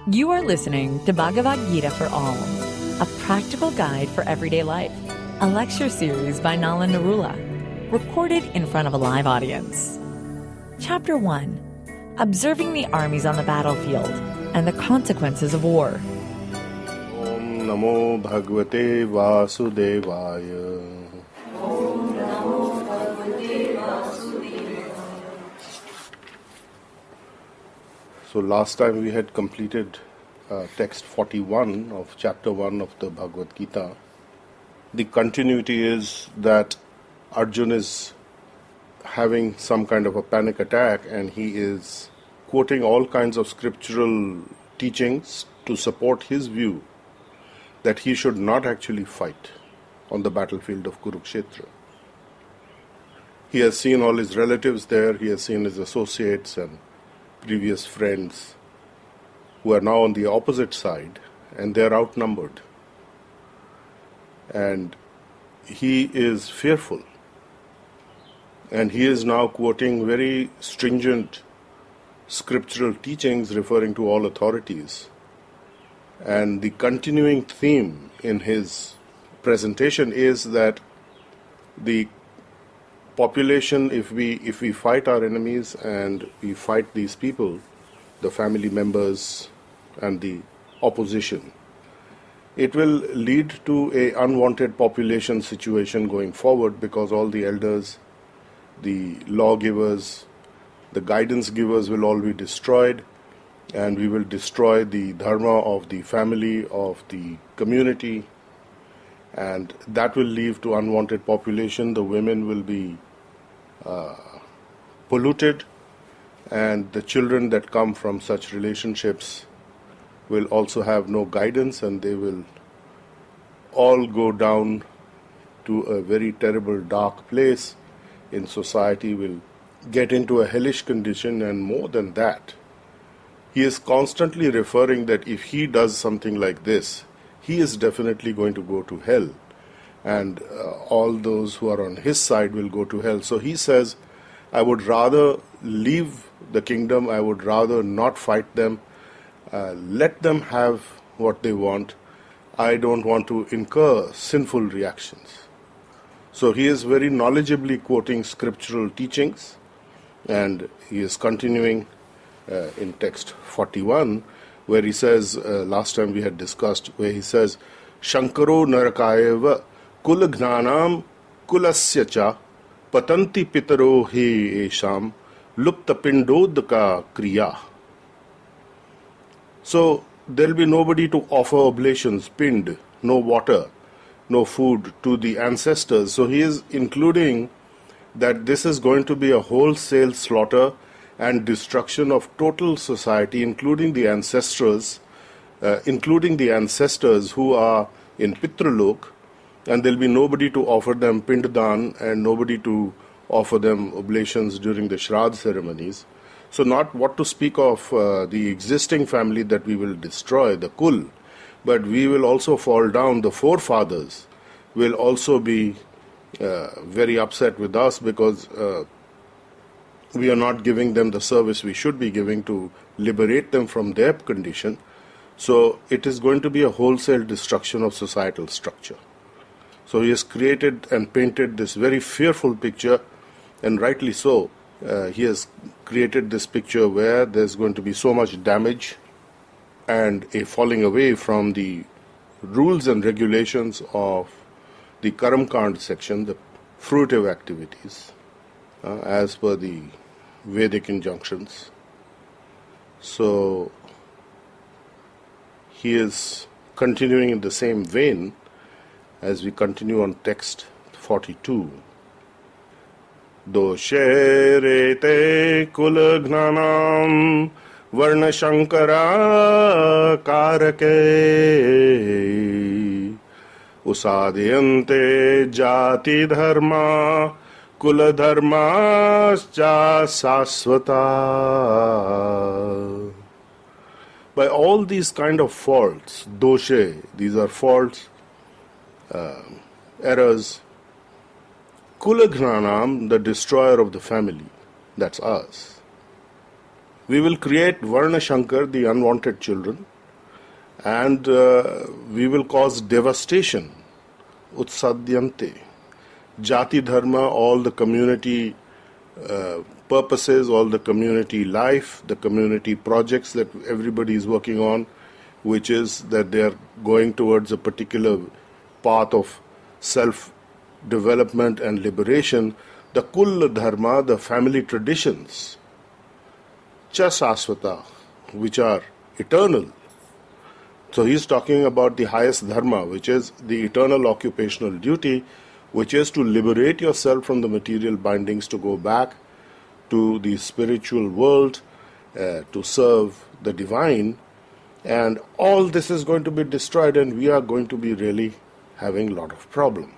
You are listening to Bhagavad Gita for All, a practical guide for everyday life. A lecture series by Nala Narula, recorded in front of a live audience. Chapter 1. Observing the armies on the battlefield and the consequences of war. Om Namo Bhagavate Vasudevaya. So last time we had completed text 41 of chapter 1 of the Bhagavad Gita. The continuity is that Arjun is having some kind of a panic attack and he is quoting all kinds of scriptural teachings to support his view that he should not actually fight on the battlefield of Kurukṣetra. He has seen all his relatives there, he has seen his associates and previous friends who are now on the opposite side and they are outnumbered. And he is fearful. And he is now quoting very stringent scriptural teachings referring to all authorities. And the continuing theme in his presentation is that the population, if we fight our enemies and we fight these people, the family members and the opposition, it will lead to a unwanted population situation going forward because all the elders, the lawgivers, the guidance givers will all be destroyed and we will destroy the dharma of the family, of the community, and that will lead to unwanted population. The women will be polluted and the children that come from such relationships will also have no guidance and they will all go down to a very terrible dark place in society, will get into a hellish condition. And more than that, he is constantly referring that if he does something like this, he is definitely going to go to hell. And all those who are on his side will go to hell. So he says, I would rather leave the kingdom, I would rather not fight them, let them have what they want. I don't want to incur sinful reactions. So he is very knowledgeably quoting scriptural teachings, and he is continuing in text 41, where he says, last time we had discussed, where he says, Shankaro Narakayeva Kula Gnanam Kulasya cha Patanti Pitaro he esham Lupta Pindodaka Kriya. So there will be nobody to offer oblations, pind, no water, no food to the ancestors. So he is including that this is going to be a wholesale slaughter and destruction of total society, including the ancestors who are in Pitralok, and there will be nobody to offer them Pinddan and nobody to offer them oblations during the Shraddha ceremonies. So not what to speak of the existing family that we will destroy, the Kul, but we will also fall down. The forefathers will also be very upset with us because we are not giving them the service we should be giving to liberate them from their condition. So it is going to be a wholesale destruction of societal structure. So he has created and painted this very fearful picture, and rightly so. He has created this picture where there's going to be so much damage and a falling away from the rules and regulations of the Karam-Kand section, the fruitive activities, as per the Vedic injunctions. So he is continuing in the same vein as we continue on text 42. Doshe rete kula gnanam varna shankara karake usadhyante jati dharma kula dharmascha sasvata. By all these kind of faults, doshe, these are faults, errors, Kulagnanam, the destroyer of the family, that's us. We will create Varna Shankar, the unwanted children, and we will cause devastation. Utsadyante. Jati dharma, all the community purposes, all the community life, the community projects that everybody is working on, which is that they are going towards a particular path of self-development and liberation. The Kul Dharma, the family traditions, Cha Sasvata, which are eternal. So he's talking about the highest dharma, which is the eternal occupational duty, which is to liberate yourself from the material bindings, to go back to the spiritual world, to serve the divine. And all this is going to be destroyed, and we are going to be really having a lot of problem.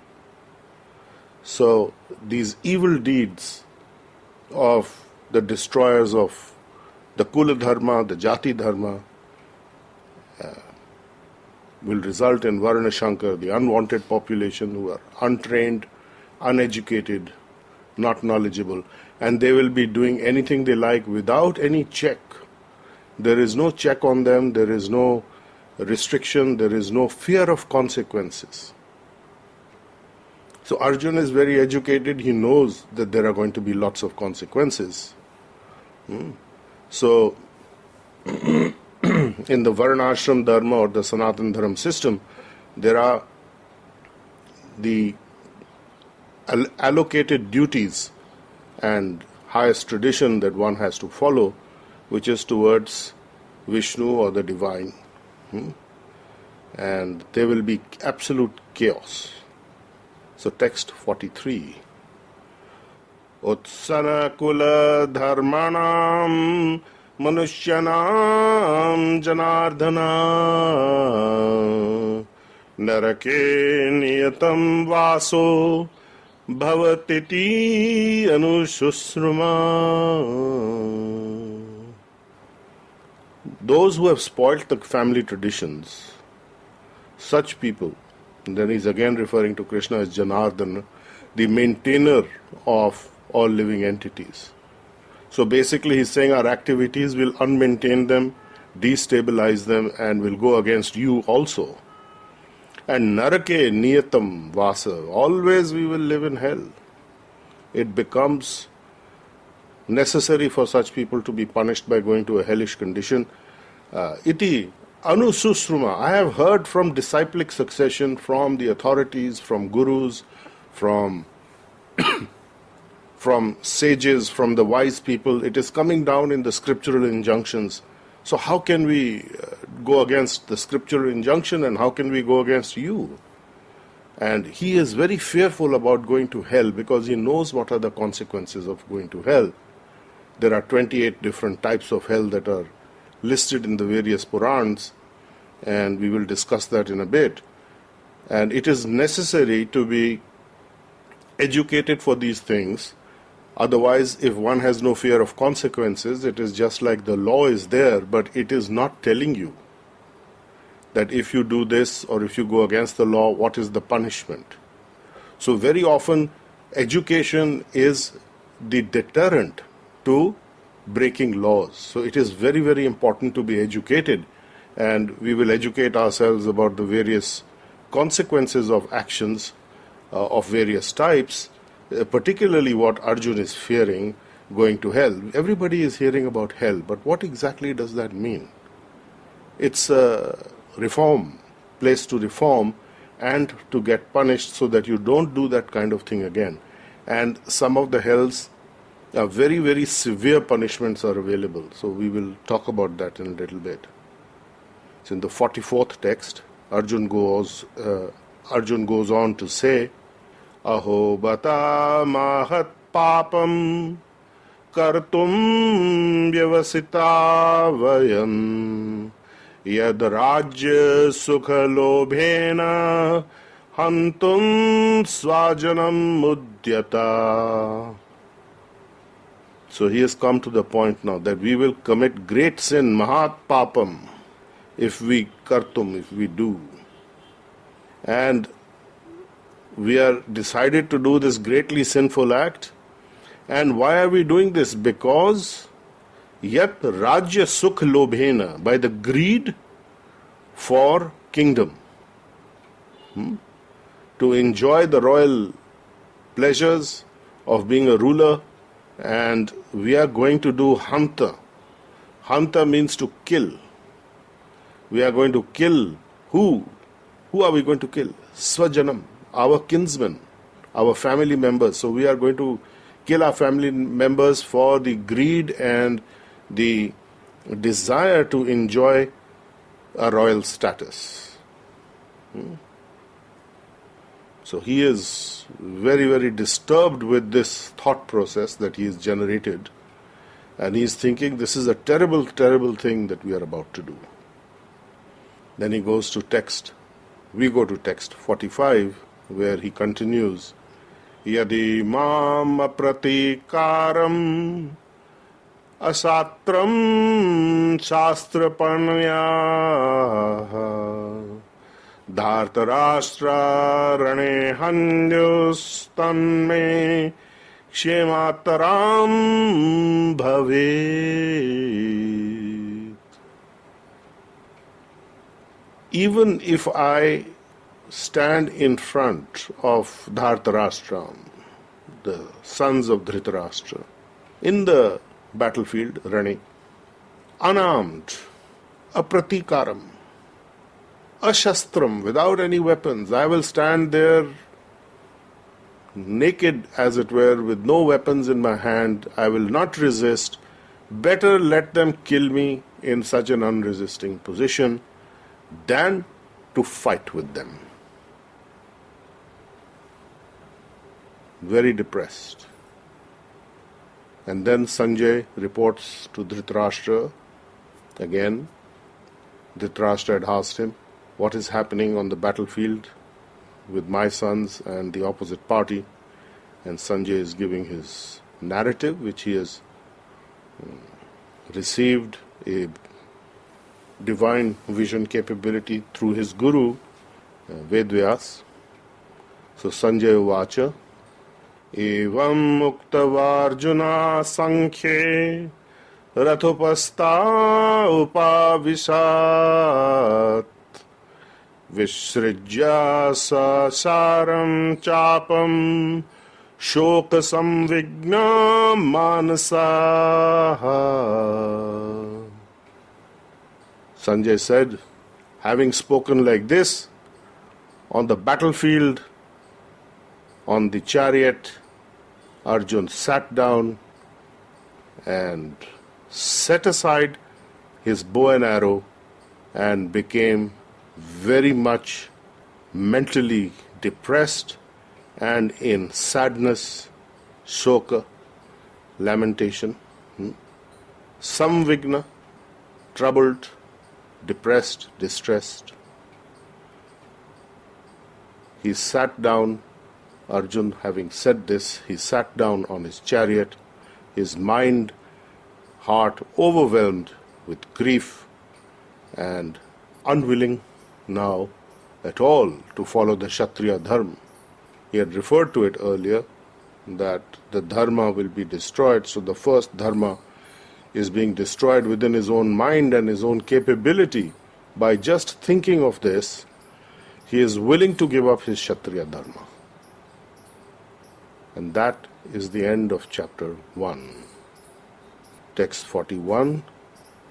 So these evil deeds of the destroyers of the Kula Dharma, the Jati Dharma, will result in Varna Shankar, the unwanted population who are untrained, uneducated, not knowledgeable, and they will be doing anything they like without any check. There is no check on them, there is no restriction, there is no fear of consequences. So Arjun is very educated, he knows that there are going to be lots of consequences. So in the Varnashram Dharma or the Sanatana Dharma system, there are the allocated duties and highest tradition that one has to follow, which is towards Vishnu or the divine. And there will be absolute chaos. So text 43. Utsana kula dharmanam manushyanam janardhana narake niyatam vaso bhavatiti anushruma. Those who have spoilt the family traditions, such people, and then he's again referring to Krishna as Janardana, the maintainer of all living entities. So basically he's saying our activities will unmaintain them, destabilize them, and will go against you also. And narake niyatam vasa, always we will live in hell. It becomes necessary for such people to be punished by going to a hellish condition. Iti anususruma, I have heard from disciplic succession, from the authorities, from gurus, from from sages, from the wise people. It is coming down in the scriptural injunctions. So how can we go against the scriptural injunction, and how can we go against you? And he is very fearful about going to hell because he knows what are the consequences of going to hell. There are 28 different types of hell that are listed in the various Purans, and we will discuss that in a bit. And it is necessary to be educated for these things. Otherwise, if one has no fear of consequences, it is just like the law is there, but it is not telling you that if you do this or if you go against the law, what is the punishment. So very often, education is the deterrent to breaking laws. So it is very, very important to be educated, and we will educate ourselves about the various consequences of actions of various types, particularly what Arjun is fearing, going to hell. Everybody is hearing about hell, but what exactly does that mean? It's a reform, place to reform and to get punished so that you don't do that kind of thing again. And some of the hells, very, very severe punishments are available. So we will talk about that in a little bit. So in the 44th text, Arjun goes on to say, Aho bata mahat papam kartum vyavasita vayam yad rajya sukha lobhena hantum svajanam mudyata. So he has come to the point now that we will commit great sin, mahat papam, if we do. And we are decided to do this greatly sinful act. And why are we doing this? Because yat rajya sukh lobhena, by the greed for kingdom, to enjoy the royal pleasures of being a ruler, and we are going to do hanta. Hanta means to kill. We are going to kill who? Who are we going to kill? Swajanam, our kinsmen, our family members. So we are going to kill our family members for the greed and the desire to enjoy a royal status. So he is very, very disturbed with this thought process that he has generated, and he is thinking this is a terrible, terrible thing that we are about to do. Then he goes to text. We go to text 45, where he continues, Yadi mam apratikaram asatram shastrapanyaha Dhṛtarāṣṭra rane hanyus tanme kshemataram bhavet. Even if I stand in front of Dhṛtarāṣṭra, the sons of Dhṛtarāṣṭra, in the battlefield, rane, unarmed, apratikaram, ashastram, without any weapons, I will stand there naked, as it were, with no weapons in my hand. I will not resist. Better let them kill me in such an unresisting position than to fight with them. Very depressed. And then Sanjay reports to Dhṛtarāṣṭra again. Dhṛtarāṣṭra had asked him, what is happening on the battlefield with my sons and the opposite party? And Sanjay is giving his narrative, which he has received a divine vision capability through his guru, Vedvyas. So Sanjay uvacha, evam muktava Arjuna sankhye rathopastha upavisat Vishrija sasaram chapam shoka samvigna manasaha. Sanjay said, having spoken like this, on the battlefield, on the chariot, Arjun sat down and set aside his bow and arrow and became very much mentally depressed and in sadness, shoka, lamentation, samvigna, troubled, depressed, distressed. He sat down, Arjun having said this, he sat down on his chariot, his mind, heart overwhelmed with grief and unwilling now at all to follow the Kshatriya dharma. He had referred to it earlier that the dharma will be destroyed, so the first dharma is being destroyed within his own mind and his own capability. By just thinking of this, he is willing to give up his Kshatriya dharma. And that is the end of chapter 1. Text 41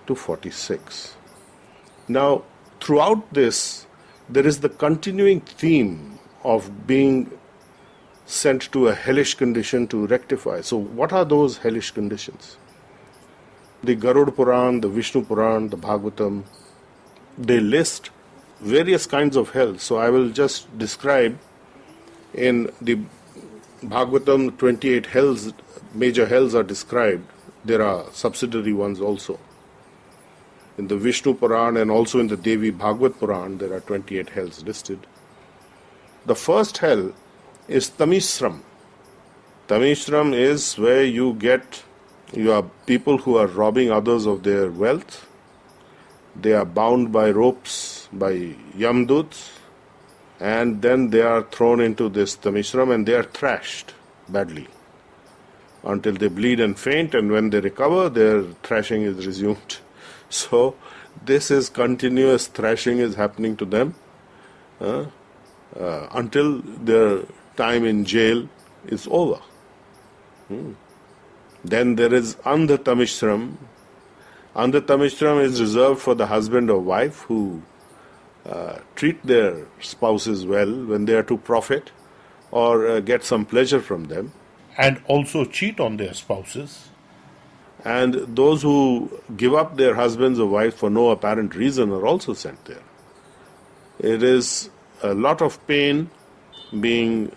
to 46. Now, throughout this, there is the continuing theme of being sent to a hellish condition to rectify. So what are those hellish conditions? The Garuda Puran, the Vishnu Puran, the Bhagavatam, they list various kinds of hell. So I will just describe in the Bhagavatam 28 hells, major hells are described. There are subsidiary ones also. In the Vishnu Puran and also in the Devi Bhagavad Puran, there are 28 hells listed. The first hell is Tamishram. Tamishram is where you are people who are robbing others of their wealth. They are bound by ropes, by Yamduts, and then they are thrown into this Tamishram and they are thrashed badly until they bleed and faint, and when they recover, their thrashing is resumed. So this is continuous thrashing is happening to them until their time in jail is over. Then there is Dhṛtarāṣṭra. Dhṛtarāṣṭra is reserved for the husband or wife who treat their spouses well when they are to profit or get some pleasure from them. And also cheat on their spouses. And those who give up their husbands or wives for no apparent reason are also sent there. It is a lot of pain being,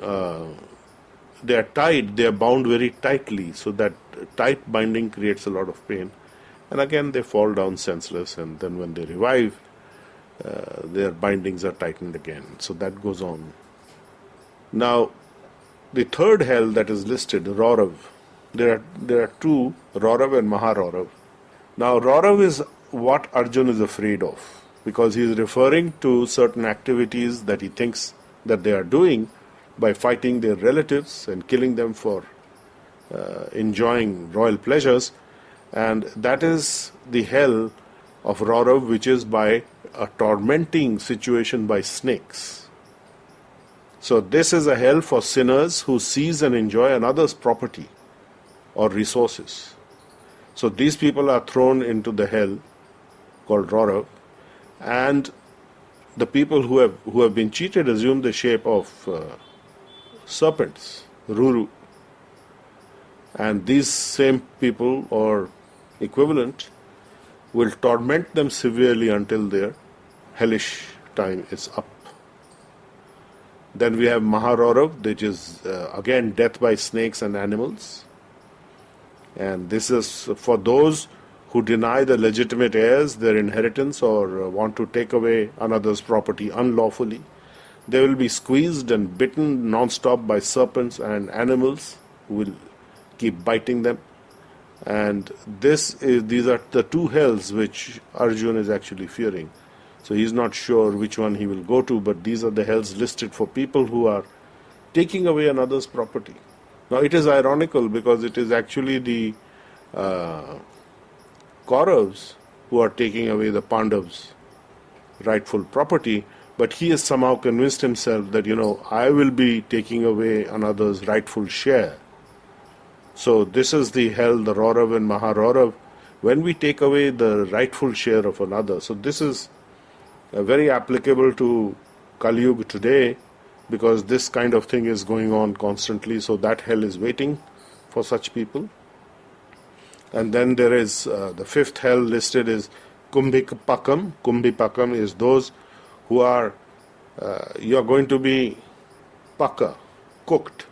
they are tied, they are bound very tightly, so that tight binding creates a lot of pain. And again they fall down senseless, and then when they revive, their bindings are tightened again. So that goes on. Now, the third hell that is listed, Raurav. There are two, Raurav and Maharaurav. Now, Raurav is what Arjun is afraid of, because he is referring to certain activities that he thinks that they are doing by fighting their relatives and killing them for enjoying royal pleasures. And that is the hell of Raurav, which is by a tormenting situation by snakes. So this is a hell for sinners who seize and enjoy another's property or resources. So these people are thrown into the hell called Raurav, and the people who have been cheated assume the shape of serpents, Ruru. And these same people or equivalent will torment them severely until their hellish time is up. Then we have Maharaurav, which is again death by snakes and animals. And this is for those who deny the legitimate heirs their inheritance or want to take away another's property unlawfully. They will be squeezed and bitten non-stop by serpents and animals who will keep biting them. And these are the two hells which Arjun is actually fearing. So he's not sure which one he will go to, but these are the hells listed for people who are taking away another's property. Now it is ironical because it is actually the Kauravas who are taking away the Pandavas' rightful property, but he has somehow convinced himself that, I will be taking away another's rightful share. So this is the hell, the Raurav and Maharaurav, when we take away the rightful share of another. So this is very applicable to Kali Yuga today, because this kind of thing is going on constantly. So that hell is waiting for such people. And then there is the fifth hell listed is Kumbhipakam. Kumbhipakam is those who are, you are going to be paka, cooked,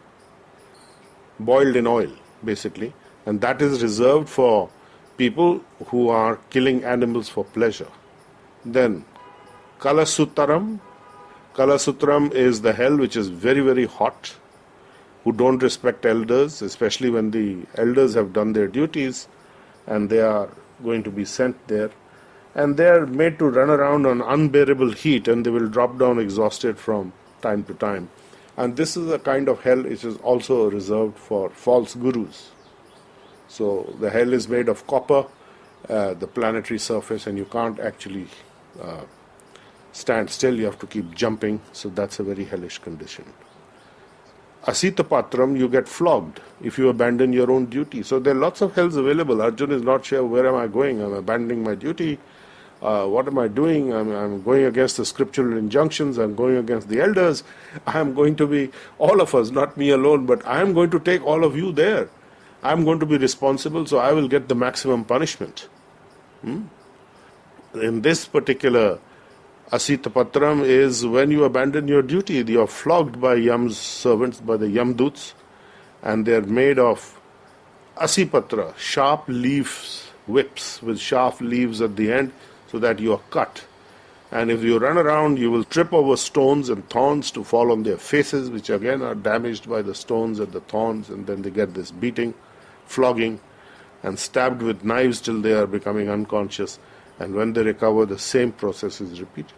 boiled in oil, basically. And that is reserved for people who are killing animals for pleasure. Then Kalasutaram. Kalasutram is the hell which is very, very hot, who don't respect elders, especially when the elders have done their duties and they are going to be sent there. And they are made to run around on unbearable heat, and they will drop down exhausted from time to time. And this is a kind of hell which is also reserved for false gurus. So the hell is made of copper, the planetary surface, and you can't actually stand still, you have to keep jumping. So that's a very hellish condition. Asitapatram, you get flogged if you abandon your own duty. So there are lots of hells available. Arjun is not sure, where am I going? I'm abandoning my duty. What am I doing? I'm going against the scriptural injunctions. I'm going against the elders. I'm going to be, all of us, not me alone, but I'm going to take all of you there. I'm going to be responsible, so I will get the maximum punishment. In this particular Asitapatram is when you abandon your duty, you are flogged by Yam's servants, by the Yamduts, and they are made of Asipatra, sharp leaves, whips with sharp leaves at the end, so that you are cut. And if you run around, you will trip over stones and thorns to fall on their faces, which again are damaged by the stones and the thorns, and then they get this beating, flogging, and stabbed with knives till they are becoming unconscious. And when they recover, the same process is repeated.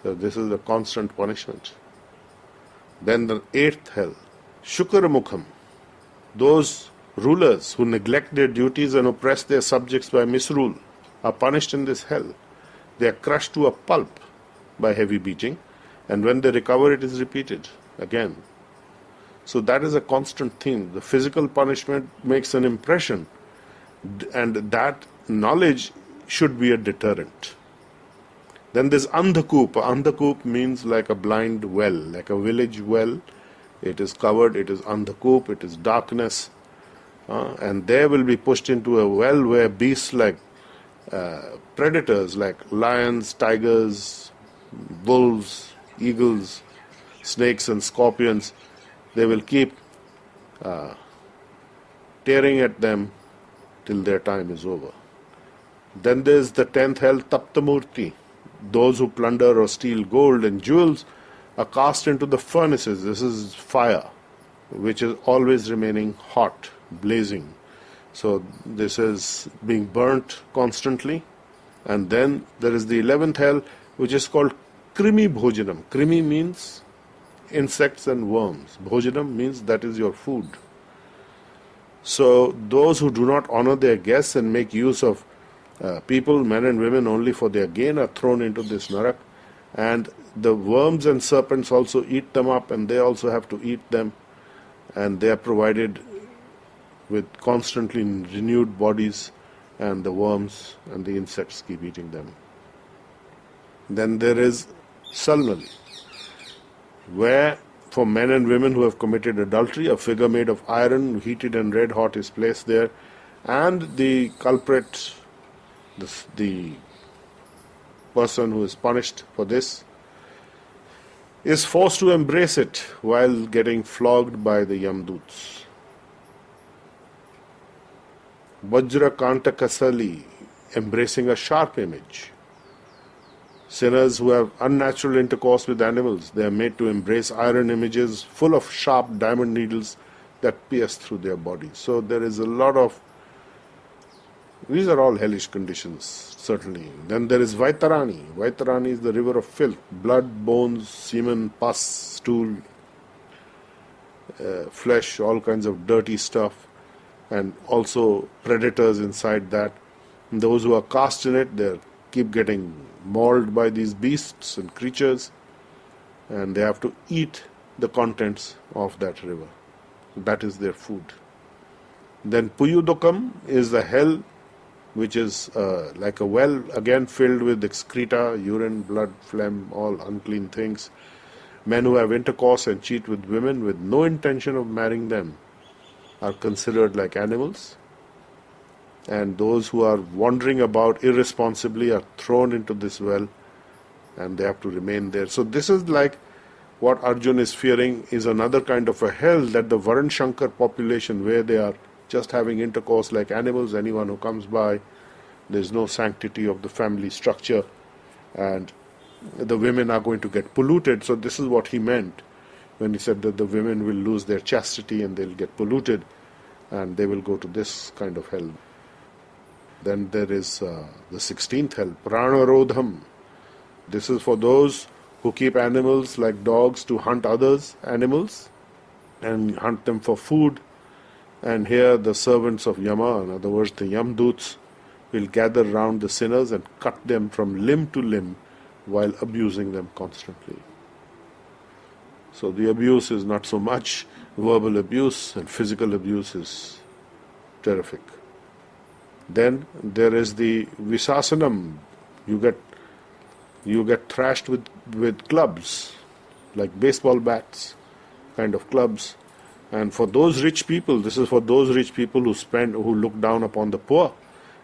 So this is a constant punishment. Then the eighth hell, Shukaramukham, those rulers who neglect their duties and oppress their subjects by misrule. are punished in this hell. They are crushed to a pulp by heavy beating, and when they recover, it is repeated again. So that is a constant theme. The physical punishment makes an impression, and that knowledge should be a deterrent. Then there's Andhakoop. Andhakoop means like a blind well, like a village well. It is covered, it is Andhakoop, it is darkness. And there will be pushed into a well where beasts like predators like lions, tigers, wolves, eagles, snakes and scorpions, they will keep tearing at them till their time is over. Then there's the 10th hell, Taptamurti. Those who plunder or steal gold and jewels are cast into the furnaces. This is fire, which is always remaining hot, blazing. So this is being burnt constantly. And then there is the 11th hell, which is called Krimi Bhojanam. Krimi means insects and worms. Bhojanam means that is your food. So those who do not honor their guests and make use of people, men and women, only for their gain are thrown into this narak. And the worms and serpents also eat them up, and they also have to eat them. And they are provided with constantly renewed bodies, and the worms and the insects keep eating them. Then there is Salnali, where for men and women who have committed adultery, a figure made of iron, heated and red hot, is placed there, and the culprit, the person who is punished for this, is forced to embrace it while getting flogged by the Yamduts. Vajra Kantakasali, embracing a sharp image. Sinners who have unnatural intercourse with animals, they are made to embrace iron images full of sharp diamond needles that pierce through their bodies. So there is a lot of, these are all hellish conditions, certainly. Then there is Vaitarani. Vaitarani is the river of filth, blood, bones, semen, pus, stool, flesh, all kinds of dirty stuff, and also predators inside that. And those who are cast in it, they keep getting mauled by these beasts and creatures, and they have to eat the contents of that river. That is their food. Then Puyudokam is the hell, which is like a well, again filled with excreta, urine, blood, phlegm, all unclean things. Men who have intercourse and cheat with women with no intention of marrying them are considered like animals. And those who are wandering about irresponsibly are thrown into this well, and they have to remain there. So this is like what Arjun is fearing is another kind of a hell, that the Varan Shankar population, where they are just having intercourse like animals, anyone who comes by, there's no sanctity of the family structure, and the women are going to get polluted. So this is what he meant when he said that the women will lose their chastity and they'll get polluted, and they will go to this kind of hell. Then there is the 16th hell, Pranarodham. This is for those who keep animals like dogs to hunt others animals and hunt them for food. And here the servants of Yama, in other words the Yamduts, will gather round the sinners and cut them from limb to limb while abusing them constantly. So the abuse is not so much verbal abuse, and physical abuse is terrific. Then there is the Visasanam. You get thrashed with clubs, like baseball bats, kind of clubs. And for those rich people, this is for those rich people who look down upon the poor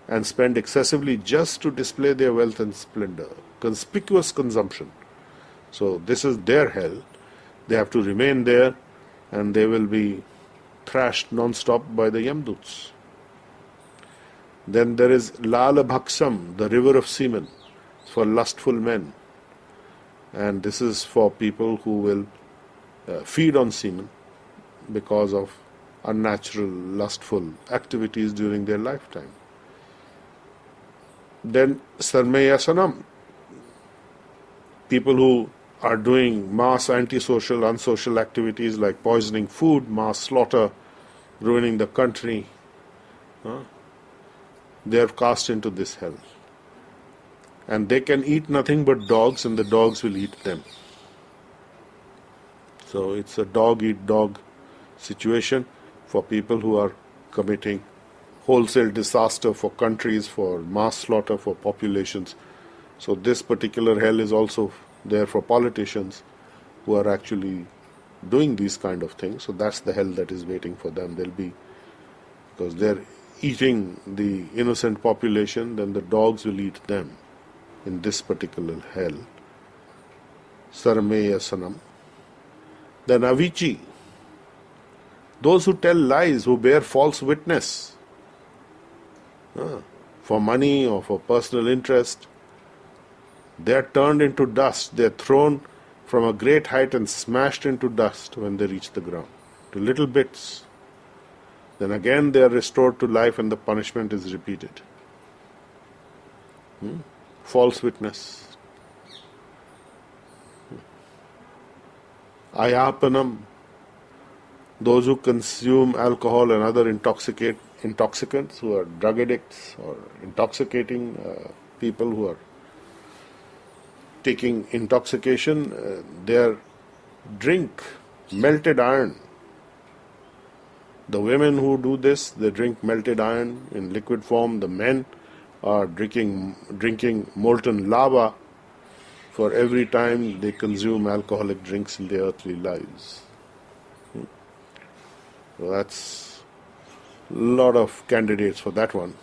and spend excessively just to display their wealth and splendor. Conspicuous consumption. So this is their hell. They have to remain there, and they will be thrashed non-stop by the Yamduts. Then there is Lala Bhaksam, the river of semen, for lustful men. And this is for people who will feed on semen because of unnatural, lustful activities during their lifetime. Then Sarmayasanam, people who are doing mass antisocial, unsocial activities like poisoning food, mass slaughter, ruining the country. They are cast into this hell. And they can eat nothing but dogs, and the dogs will eat them. So it's a dog-eat-dog situation for people who are committing wholesale disaster for countries, for mass slaughter for populations. So this particular hell is also there for politicians who are actually doing these kind of things. So that's the hell that is waiting for them. They'll be, because they're eating the innocent population, then the dogs will eat them in this particular hell. Sarameya Sanam. Then Avici, those who tell lies, who bear false witness for money or for personal interest, they are turned into dust. They are thrown from a great height and smashed into dust when they reach the ground, to little bits. Then again they are restored to life and the punishment is repeated. False witness. Ayapanam, those who consume alcohol and other intoxicants, who are drug addicts or intoxicating people who are taking intoxication, they drink melted iron. The women who do this, they drink melted iron in liquid form. The men are drinking molten lava for every time they consume alcoholic drinks in their earthly lives. So that's a lot of candidates for that one.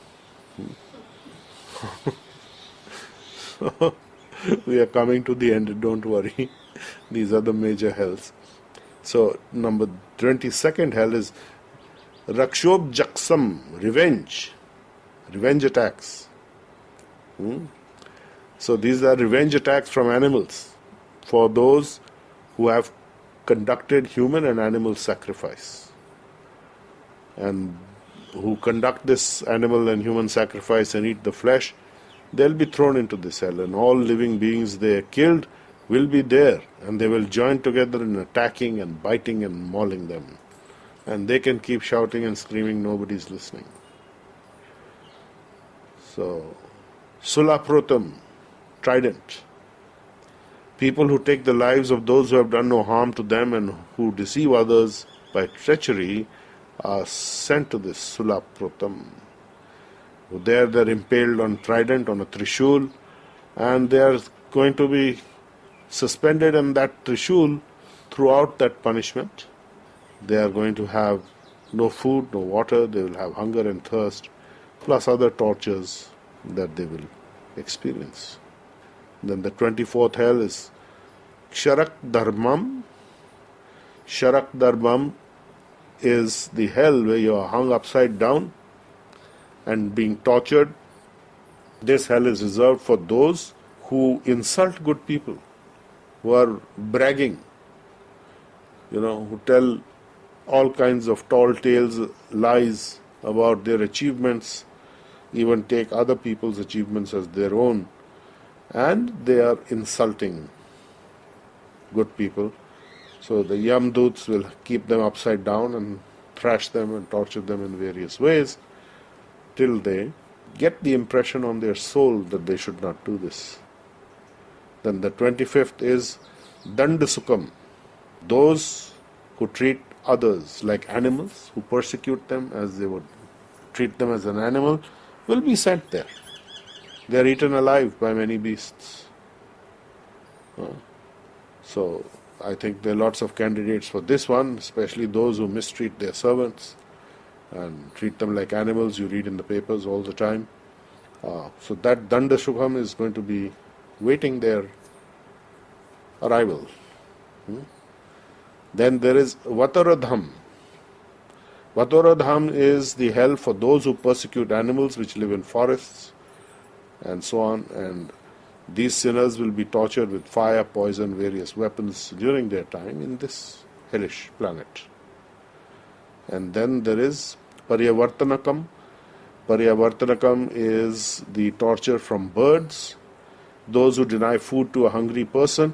So we are coming to the end, don't worry. These are the major hells. So number 22nd hell is Rakshobh Jaksam, revenge attacks. So these are revenge attacks from animals for those who have conducted human and animal sacrifice, and who conduct this animal and human sacrifice and eat the flesh, they'll be thrown into this hell, and all living beings they killed will be there, and they will join together in attacking and biting and mauling them. And they can keep shouting and screaming, nobody's listening. So, Sulaprotam, trident. People who take the lives of those who have done no harm to them and who deceive others by treachery are sent to this Sulaprotam. There they're impaled on trident, on a trishul, and they are going to be suspended in that trishul throughout that punishment. They are going to have no food, no water, they will have hunger and thirst, plus other tortures that they will experience. Then the 24th hell is Ksharak Dharmam. Ksharak Dharmam is the hell where you are hung upside down and being tortured. This hell is reserved for those who insult good people, who are bragging, who tell all kinds of tall tales, lies about their achievements, even take other people's achievements as their own, and they are insulting good people. So the Yamdoots will keep them upside down and thrash them and torture them in various ways till they get the impression on their soul that they should not do this. Then the 25th is Dandasukam, those who treat others like animals, who persecute them as they would treat them as an animal, will be sent there. They are eaten alive by many beasts. So I think there are lots of candidates for this one, especially those who mistreat their servants and treat them like animals. You read in the papers all the time. So that Dandasukam is going to be waiting their arrival. Then there is Vataradham. Vataradham is the hell for those who persecute animals which live in forests and so on, and these sinners will be tortured with fire, poison, various weapons during their time in this hellish planet. And then there is Paryavartanakam. Paryavartanakam is the torture from birds. Those who deny food to a hungry person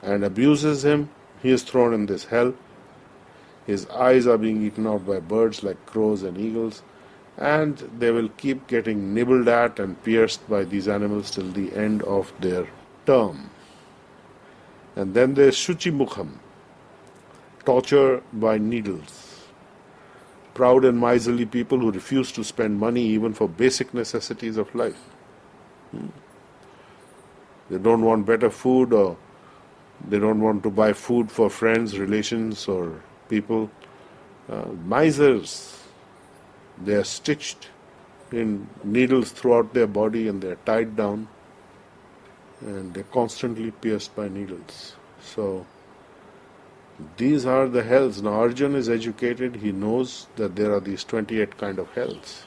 and abuses him, he is thrown in this hell. His eyes are being eaten out by birds like crows and eagles, and they will keep getting nibbled at and pierced by these animals till the end of their term. And then there's Shuchimukham, torture by needles. Proud and miserly people who refuse to spend money even for basic necessities of life. They don't want better food, or they don't want to buy food for friends, relations, or people. Misers, they are stitched in needles throughout their body and they are tied down and they're constantly pierced by needles. So these are the hells. Now Arjun is educated, he knows that there are these 28 kind of hells.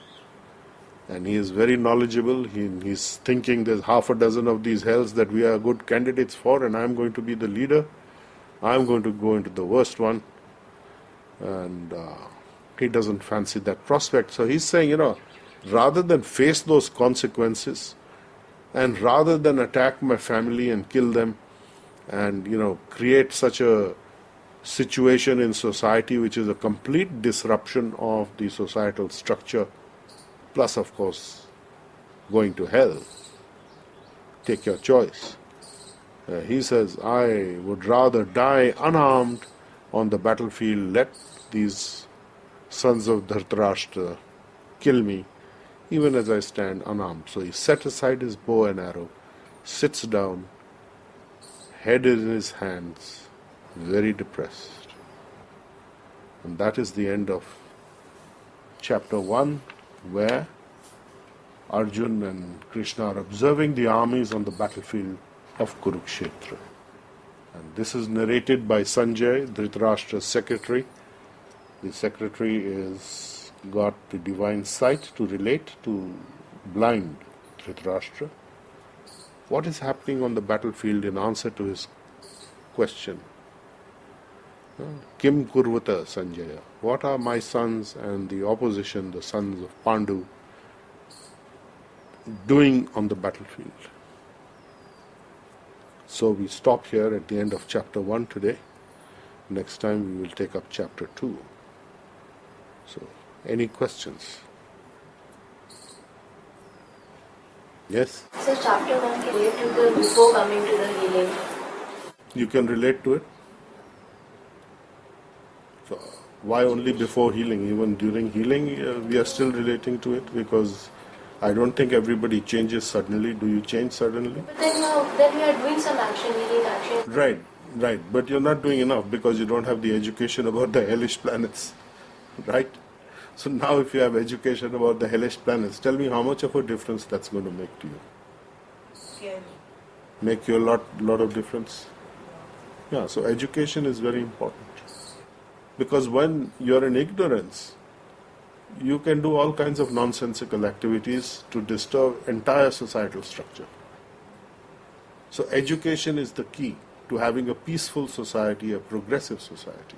And he is very knowledgeable. He's thinking there's half a dozen of these hells that we are good candidates for, and I'm going to be the leader. I'm going to go into the worst one. And he doesn't fancy that prospect. So he's saying, rather than face those consequences, and rather than attack my family and kill them, and create such a situation in society which is a complete disruption of the societal structure, plus of course going to hell, take your choice. He says, I would rather die unarmed on the battlefield. Let these sons of Dhṛtarāṣṭra kill me, even as I stand unarmed. So he set aside his bow and arrow, sits down, head in his hands, very depressed. And that is the end of chapter 1, where Arjun and Krishna are observing the armies on the battlefield of Kurukṣetra. And this is narrated by Sanjay, Dhṛtarāṣṭra's secretary. The secretary is got the divine sight to relate to blind Dhṛtarāṣṭra. What is happening on the battlefield in answer to his question? Kim Kurvata Sanjaya? What are my sons and the opposition, the sons of Pandu, doing on the battlefield? So we stop here at the end of chapter 1 today. Next time we will take up chapter 2. So, any questions? Yes? So chapter 1 can relate to the before coming to the healing. You can relate to it? So, why only before healing? Even during healing, we are still relating to it, because I don't think everybody changes suddenly. Do you change suddenly? But then we are doing some action, healing action. Right. But you're not doing enough because you don't have the education about the hellish planets. Right? So now if you have education about the hellish planets, tell me how much of a difference that's going to make to you. Scary. Make you a lot of difference? Yeah, so education is very important. Because when you're in ignorance, you can do all kinds of nonsensical activities to disturb entire societal structure. So education is the key to having a peaceful society, a progressive society.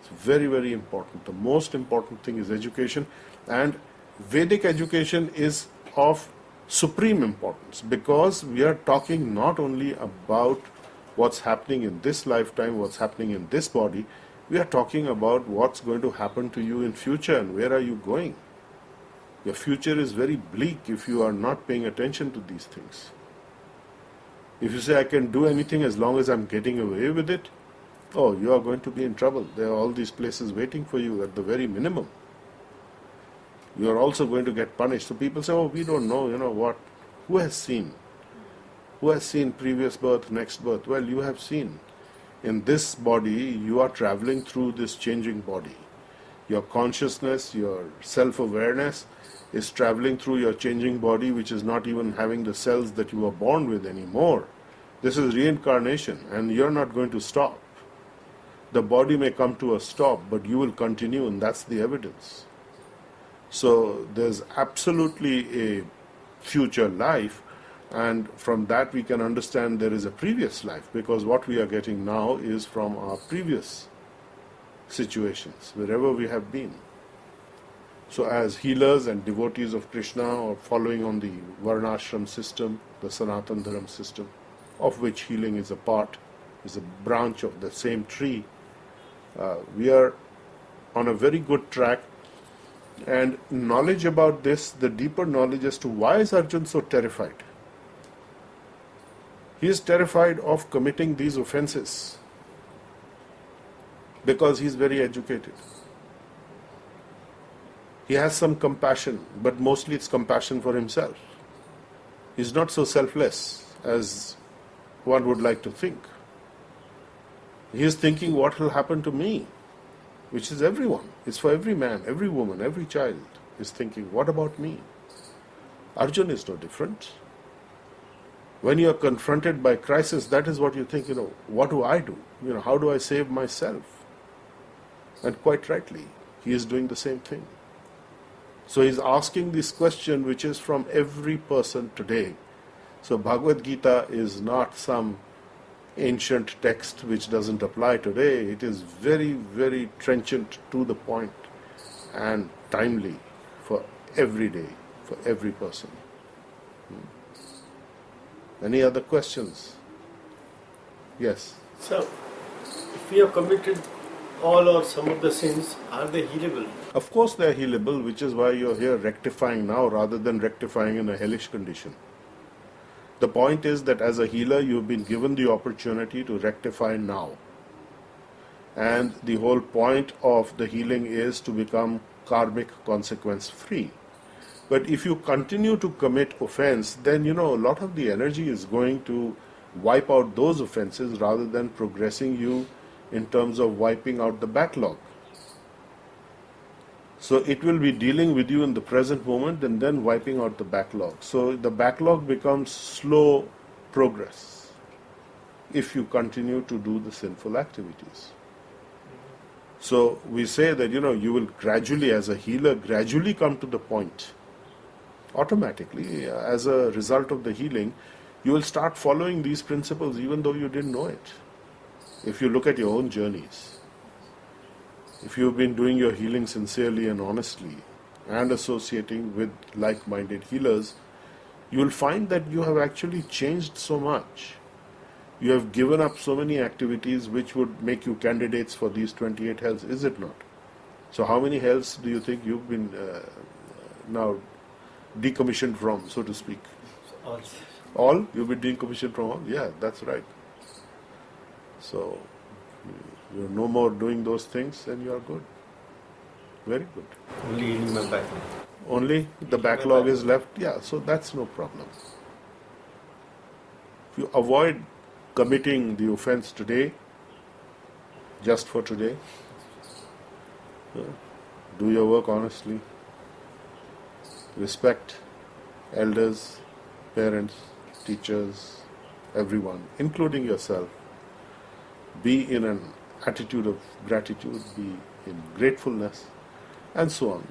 It's very, very important. The most important thing is education, and Vedic education is of supreme importance, because we are talking not only about what's happening in this lifetime, what's happening in this body, we are talking about what's going to happen to you in future and where are you going. Your future is very bleak if you are not paying attention to these things. If you say, I can do anything as long as I'm getting away with it, oh, you are going to be in trouble. There are all these places waiting for you at the very minimum. You are also going to get punished. So people say, oh, we don't know, what? Who has seen? Who has seen previous birth, next birth? Well, you have seen. In this body, you are traveling through this changing body. Your consciousness, your self-awareness is traveling through your changing body, which is not even having the cells that you were born with anymore. This is reincarnation, and you're not going to stop. The body may come to a stop, but you will continue, and that's the evidence. So there's absolutely a future life, and from that we can understand there is a previous life, because what we are getting now is from our previous situations, wherever we have been. So as healers and devotees of Krishna, or following on the Varnashram system, the Sanatana Dharma system, of which healing is a part, is a branch of the same tree, we are on a very good track And knowledge about this, the deeper knowledge as to why is Arjun so terrified? He is terrified of committing these offenses because he is very educated. He has some compassion, but mostly it's compassion for himself. He's not so selfless as one would like to think. He is thinking, what will happen to me? Which is everyone. It's for every man, every woman, every child is thinking, what about me? Arjun is no different. When you are confronted by crisis, that is what you think, what do I do? How do I save myself? And quite rightly, he is doing the same thing. So he's asking this question which is from every person today. So Bhagavad Gita is not some ancient text which doesn't apply today. It is very, very trenchant, to the point, and timely for every day, for every person. Any other questions? Yes. So, if we have committed all or some of the sins, are they healable? Of course they are healable, which is why you're here rectifying now rather than rectifying in a hellish condition. The point is that as a healer, you've been given the opportunity to rectify now. And the whole point of the healing is to become karmic consequence free. But if you continue to commit offense, then a lot of the energy is going to wipe out those offenses rather than progressing you in terms of wiping out the backlog. So it will be dealing with you in the present moment and then wiping out the backlog. So the backlog becomes slow progress if you continue to do the sinful activities. So we say that, you will gradually, as a healer, gradually come to the point. Automatically, as a result of the healing, you will start following these principles even though you didn't know it. If you look at your own journeys, if you've been doing your healing sincerely and honestly and associating with like-minded healers, you will find that you have actually changed so much. You have given up so many activities which would make you candidates for these 28 hells, is it not? So how many hells do you think you've been now decommissioned from, so to speak? All. All? You've been decommissioned from all? Yeah, that's right. So you're no more doing those things, then you are good. Very good. Only eating my backlog. Only the backlog is left? Yeah, so that's no problem. If you avoid committing the offense today, just for today, do your work honestly, respect elders, parents, teachers, everyone, including yourself. Be in an attitude of gratitude, be in gratefulness, and so on.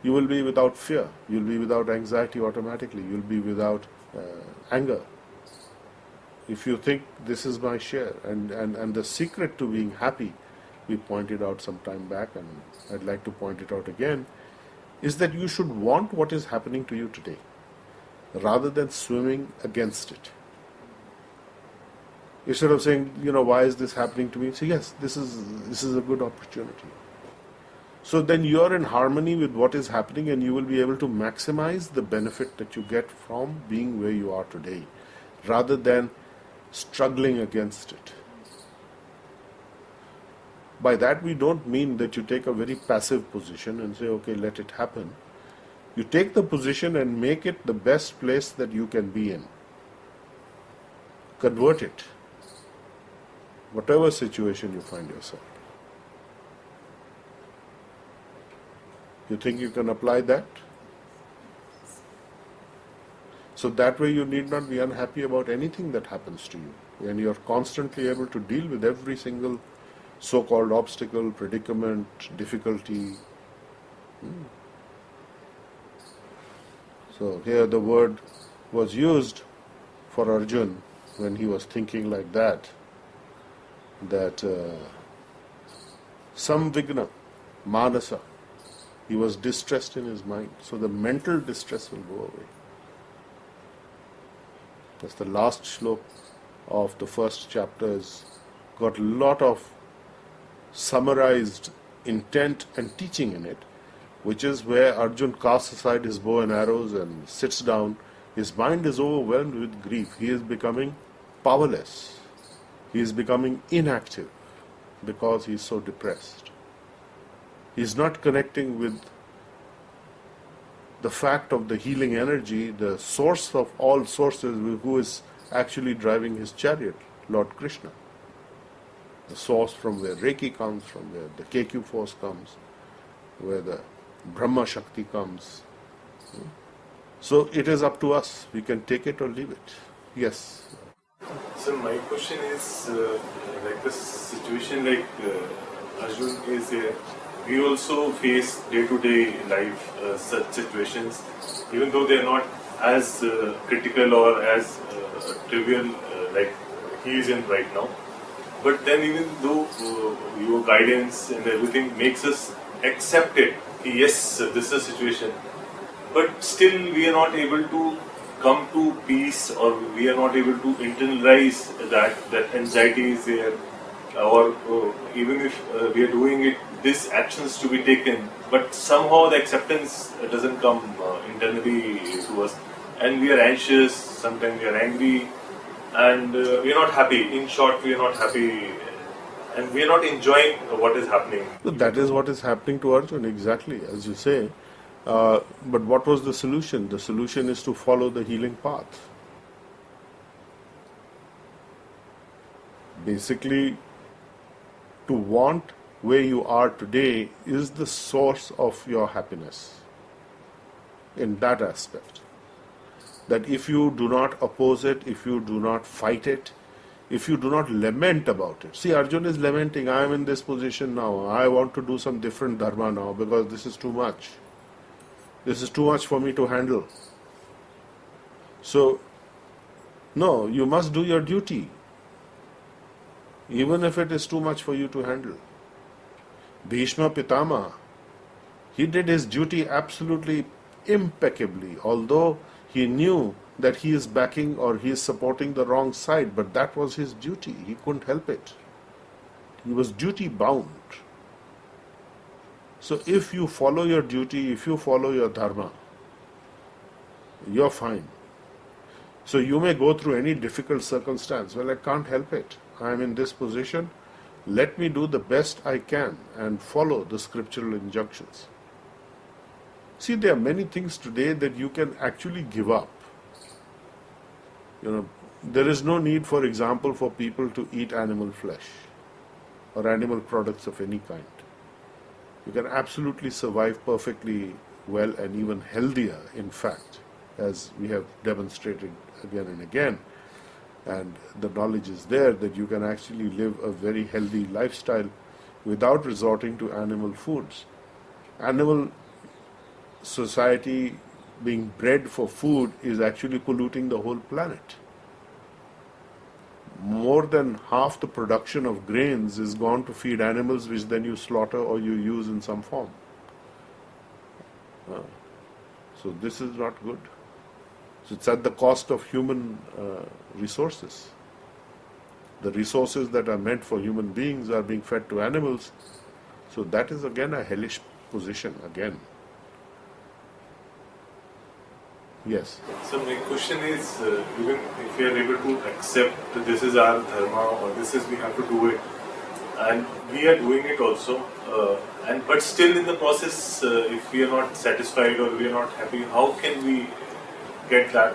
You will be without fear, you will be without anxiety automatically, you will be without anger. If you think this is my share, and the secret to being happy, we pointed out some time back, and I'd like to point it out again, is that you should want what is happening to you today, rather than swimming against it. Instead of saying, why is this happening to me? Say, yes, this is a good opportunity. So then you are in harmony with what is happening, and you will be able to maximize the benefit that you get from being where you are today, rather than struggling against it. By that we don't mean that you take a very passive position and say, okay, let it happen. You take the position and make it the best place that you can be in. Convert it, whatever situation you find yourself. You think you can apply that? So that way you need not be unhappy about anything that happens to you. And you are constantly able to deal with every single so-called obstacle, predicament, difficulty. So here the word was used for Arjun when he was thinking like that samvigna, manasa. He was distressed in his mind. So the mental distress will go away. That's the last shlok of the first chapter. Has got a lot of summarized intent and teaching in it, which is where Arjun casts aside his bow and arrows and sits down. His mind is overwhelmed with grief. He is becoming powerless. He is becoming inactive because he is so depressed. He is not connecting with the fact of the healing energy, the source of all sources, who is actually driving his chariot, Lord Krishna. The source from where Reiki comes, from where the KQ force comes, where the Brahma Shakti comes. So it is up to us. We can take it or leave it. Yes. So my question is, like the situation like Arjun is here, we also face day-to-day life such situations, even though they are not as critical or as trivial like he is in right now. But then even though your guidance and everything makes us accept it, yes, this is a situation, but still we are not able to come to peace, or we are not able to internalize that anxiety is there, or even if we are doing it, these actions to be taken, but somehow the acceptance doesn't come internally to us, and we are anxious, sometimes we are angry, and we are not happy. In short, we are not happy, and we are not enjoying what is happening. So that is what is happening to Arjun, exactly, as you say. But what was the solution? The solution is to follow the healing path. Basically, to want where you are today is the source of your happiness in that aspect. That if you do not oppose it, if you do not fight it, if you do not lament about it. See, Arjun is lamenting, I am in this position now, I want to do some different dharma now because this is too much. This is too much for me to handle. So, no, you must do your duty, even if it is too much for you to handle. Bhishma Pitama, he did his duty absolutely impeccably, although he knew that he is backing or he is supporting the wrong side, but that was his duty. He couldn't help it. He was duty bound. So if you follow your duty, if you follow your dharma, you're fine. So you may go through any difficult circumstance. Well, I can't help it. I'm in this position. Let me do the best I can and follow the scriptural injunctions. See, there are many things today that you can actually give up. There is no need, for example, for people to eat animal flesh or animal products of any kind. You can absolutely survive perfectly well and even healthier, in fact, as we have demonstrated again and again. And the knowledge is there that you can actually live a very healthy lifestyle without resorting to animal foods. Animal society being bred for food is actually polluting the whole planet. More than half the production of grains is gone to feed animals, which then you slaughter or you use in some form. So this is not good. So it's at the cost of human resources. The resources that are meant for human beings are being fed to animals. So that is again a hellish position again. Yes. So my question is, even if we are able to accept that this is our dharma or this is we have to do it, and we are doing it also, but still in the process, if we are not satisfied or we are not happy, how can we get that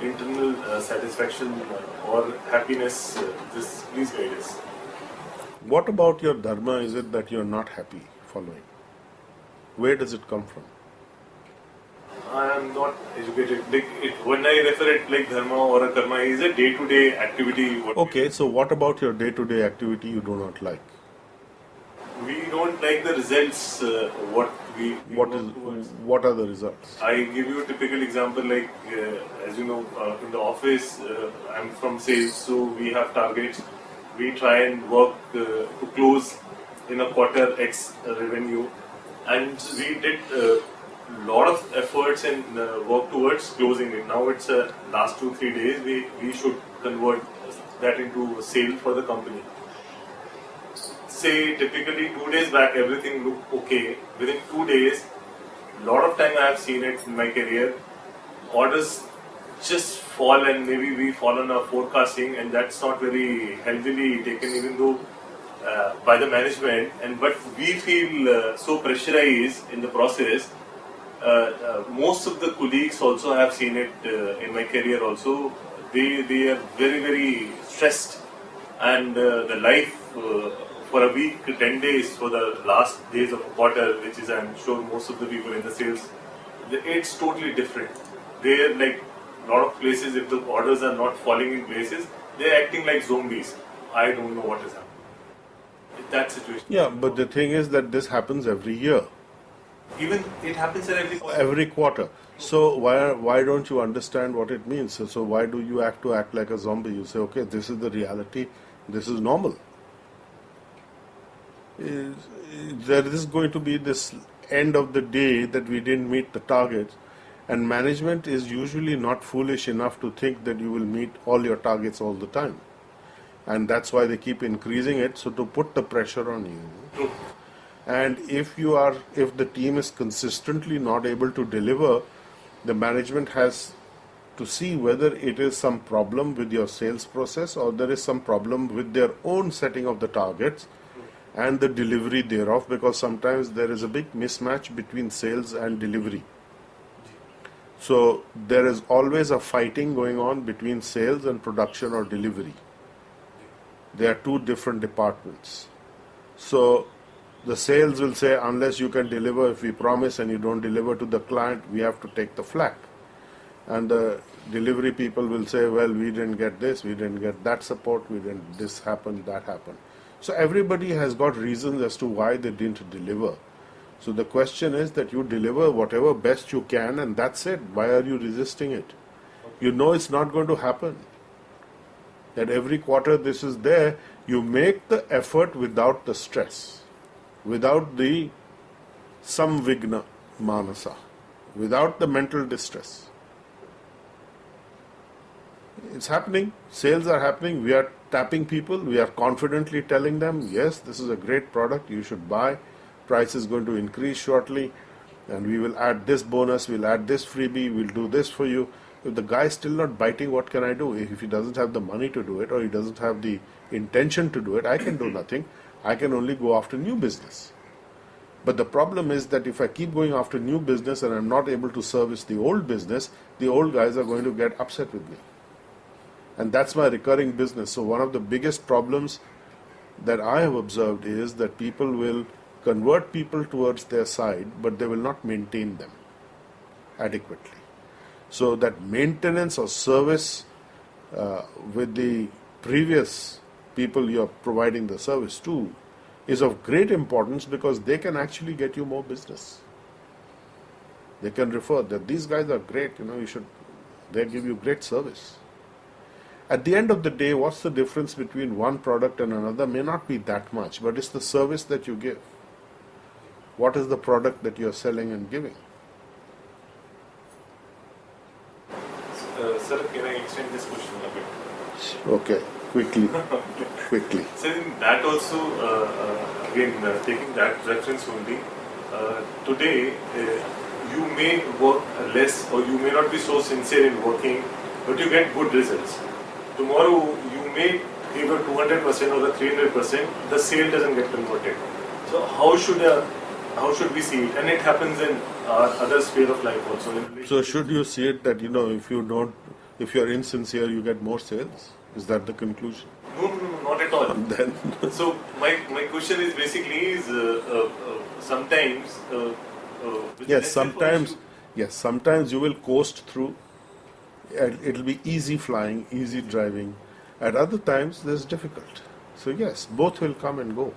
internal satisfaction or happiness? Please guide us. What about your dharma is it that you are not happy following? Where does it come from? I am not educated. When I refer it like dharma or a karma, is a day-to-day activity. Okay, so what about your day-to-day activity you do not like? We don't like the results. What are the results? I give you a typical example. Like as you know, in the office, I'm from sales, so we have targets. We try and work to close in a quarter X revenue, and we did. Lot of efforts and work towards closing it. Now it's last 2-3 days we should convert that into a sale for the company. Say typically 2 days back everything looked okay. Within 2 days lot of time I have seen it in my career. Orders just fall, and maybe we fall on our forecasting, and that's not very healthily taken, even though by the management. And but we feel so pressurized in the process. Most of the colleagues also have seen it in my career also. They are very stressed, and the life for a week, 10 days, for the last days of a quarter, which is I'm sure most of the people in the sales, it's totally different. They're like a lot of places, if the orders are not falling in places, they're acting like zombies. I don't know what is happening. In that situation. Yeah, but the thing is that this happens every year. Even it happens at Every quarter. So why don't you understand what it means? So why do you act like a zombie? You say, okay, this is the reality, this is normal. There is going to be this end of the day that we didn't meet the targets, and management is usually not foolish enough to think that you will meet all your targets all the time. And that's why they keep increasing it, so to put the pressure on you. And if the team is consistently not able to deliver, the management has to see whether it is some problem with your sales process or there is some problem with their own setting of the targets and the delivery thereof, because sometimes there is a big mismatch between sales and delivery. So there is always a fighting going on between sales and production or delivery. They are two different departments. So the sales will say, unless you can deliver, if we promise and you don't deliver to the client, we have to take the flak. And the delivery people will say, well, we didn't get this, we didn't get that support, we didn't, this happened, that happened. So everybody has got reasons as to why they didn't deliver. So the question is that you deliver whatever best you can, and that's it. Why are you resisting it? You know it's not going to happen. That every quarter this is there, you make the effort without the stress, without the samvigna manasa, without the mental distress. It's happening, sales are happening, we are tapping people, we are confidently telling them, yes, this is a great product, you should buy, price is going to increase shortly, and we will add this bonus, we'll add this freebie, we'll do this for you. If the guy is still not biting, what can I do? If he doesn't have the money to do it, or he doesn't have the intention to do it, I can do nothing. I can only go after new business. But the problem is that if I keep going after new business and I'm not able to service the old business, the old guys are going to get upset with me. And that's my recurring business. So one of the biggest problems that I have observed is that people will convert people towards their side, but they will not maintain them adequately. So that maintenance or service with the previous people you're providing the service to is of great importance, because they can actually get you more business. They can refer that these guys are great, they give you great service. At the end of the day, what's the difference between one product and another may not be that much, but it's the service that you give. What is the product that you're selling and giving? Sir, can I extend this question a bit? Okay, quickly. So in that also, again, taking that reference only, today you may work less or you may not be so sincere in working, but you get good results. Tomorrow you may give a 200% or a 300%, the sale doesn't get converted. So how should we see it? And it happens in our other sphere of life also. So should you see it that, if you're insincere, you get more sales? Is that the conclusion? No, not at all. Then so my question is basically sometimes. Sometimes you will coast through. It'll be easy flying, easy driving. At other times, there's difficult. So yes, both will come and go.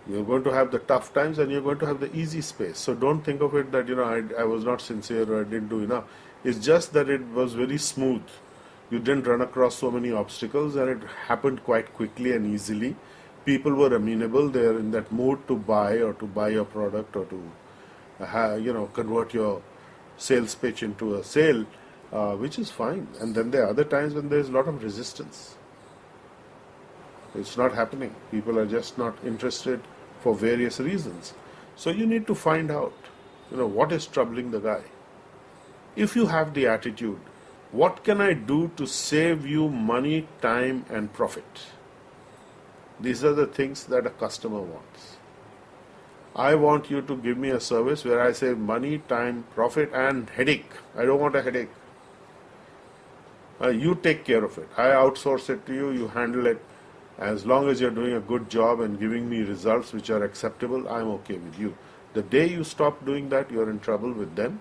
You're going to have the tough times and you're going to have the easy space. So don't think of it that, I was not sincere or I didn't do enough. It's just that it was very smooth. You didn't run across so many obstacles, and it happened quite quickly and easily. People were amenable. They're in that mood to buy your product or to, convert your sales pitch into a sale, which is fine. And then there are other times when there's a lot of resistance. It's not happening. People are just not interested for various reasons. So you need to find out, what is troubling the guy. If you have the attitude, what can I do to save you money, time and profit? These are the things that a customer wants. I want you to give me a service where I save money, time, profit and headache. I don't want a headache. You take care of it. I outsource it to you, you handle it. As long as you're doing a good job and giving me results which are acceptable, I'm okay with you. The day you stop doing that, you're in trouble with them.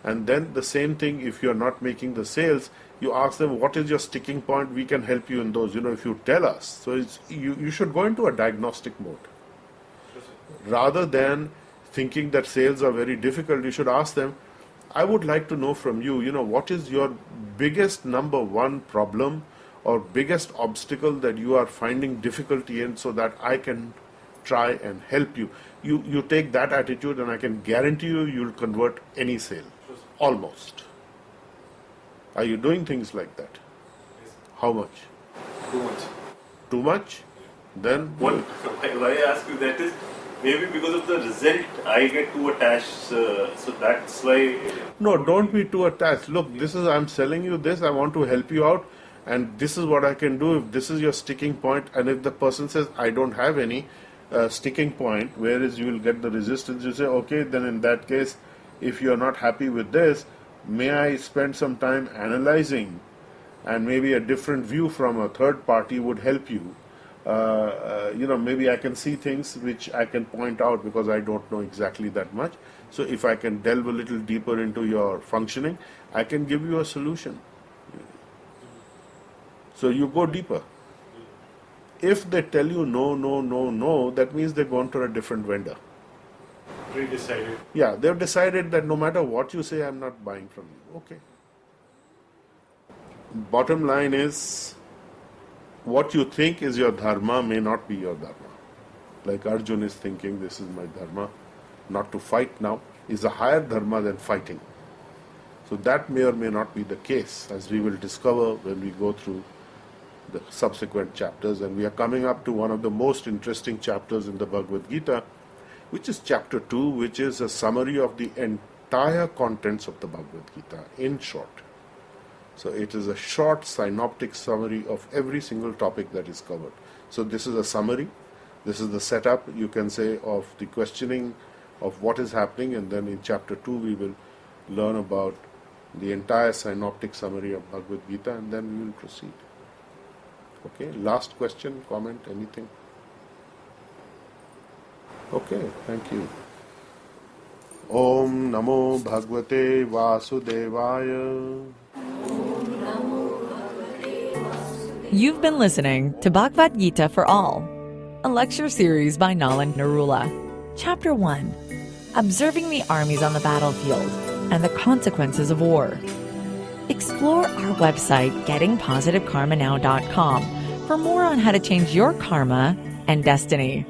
And then the same thing, if you're not making the sales, you ask them, what is your sticking point? We can help you in those, if you tell us. So you should go into a diagnostic mode. Rather than thinking that sales are very difficult, you should ask them, I would like to know from you, what is your biggest number one problem or biggest obstacle that you are finding difficulty in, so that I can try and help you. You take that attitude and I can guarantee you'll convert any sale. Almost. Are you doing things like that? Yes. How much? Too much. Too much? Then Why I ask you that is maybe because of the result I get too attached, so that's why. no, don't be too attached. Look, I'm selling you this, I want to help you out, and this is what I can do. If this is your sticking point, and if the person says, I don't have any sticking point, whereas you will get the resistance, you say, okay, then in that case, if you are not happy with this, may I spend some time analyzing, and maybe a different view from a third party would help you. Maybe I can see things which I can point out because I don't know exactly that much. So if I can delve a little deeper into your functioning, I can give you a solution. So you go deeper. If they tell you no, that means they've gone to a different vendor. Pre-decided. Yeah, they've decided that no matter what you say, I'm not buying from you. Okay. Bottom line is, what you think is your dharma may not be your dharma. Like Arjun is thinking, this is my dharma, not to fight now, is a higher dharma than fighting. So that may or may not be the case, as we will discover when we go through the subsequent chapters. And we are coming up to one of the most interesting chapters in the Bhagavad Gita, which is chapter 2, which is a summary of the entire contents of the Bhagavad Gita in short. So it is a short synoptic summary of every single topic that is covered. So this is a summary, this is the setup, you can say, of the questioning of what is happening, and then in chapter 2 we will learn about the entire synoptic summary of Bhagavad Gita, and then we will proceed. Okay, last question, comment, anything? Okay, thank you. Om Namo Bhagavate Vasudevaya. You've been listening to Bhagavad Gita for All, a lecture series by Narula Narula. Chapter 1, Observing the Armies on the Battlefield and the Consequences of War. Explore our website, gettingpositivekarmanow.com, for more on how to change your karma and destiny.